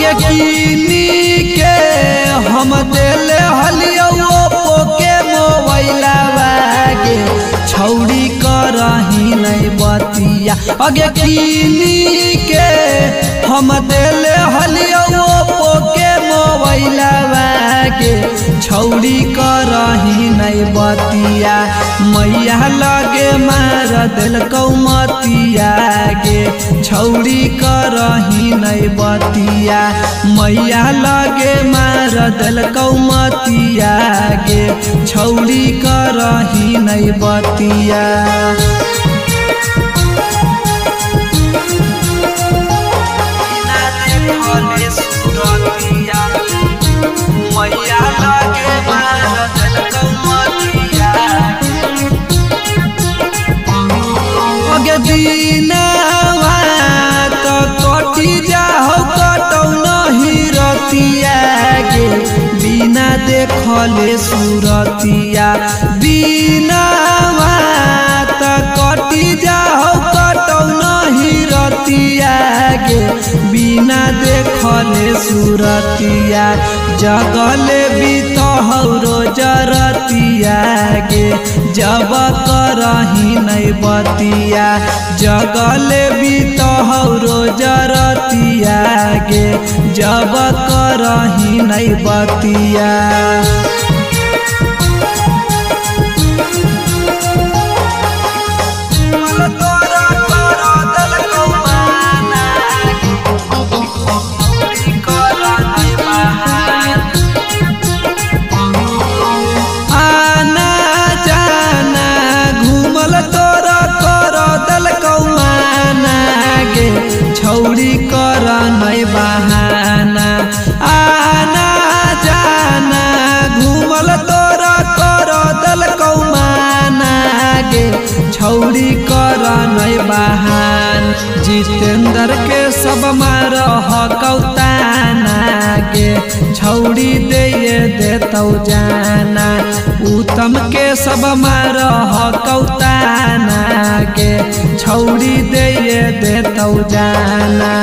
अगे कीनी के हम देले हलियो ओप्पो के मोबाइलवा गे छौड़ी करही नहीं बतिया। अगे कीनी के हम देले हलियो ओप्पो के मोबाइलवा गे छौड़ी करही नहीं बतिया। मैया लगे मार दिल कौमतिया गे छौड़ी करही नहीं बतिया। मैया लगे मार दिल कौमतिया गे छौड़ी करही नहीं बतिया। दीनावा तो कटी जाओ कटौ नहीं रतिया गे बिना देखले सूरतिया। दीनावा तो कटी जाओ कटौ नहीं रतिया गे बिना देखले सूरतिया। जगले बीतहरो जरतिया गे जब करही नहीं बतिया। जगले बीतहरो जरतिया गे जब करही नहीं बतिया। छौड़ी कर नहीं बहाना आना जाना घूमल तोरा कर दल कौमाना गे छौड़ी कर नहीं बहान। जितेंद्र के सब मार कौताना गे छौड़ी दे देतौ जाना। उत्तम के सब मार कौताना गे छौड़ी दे देतौ जाना।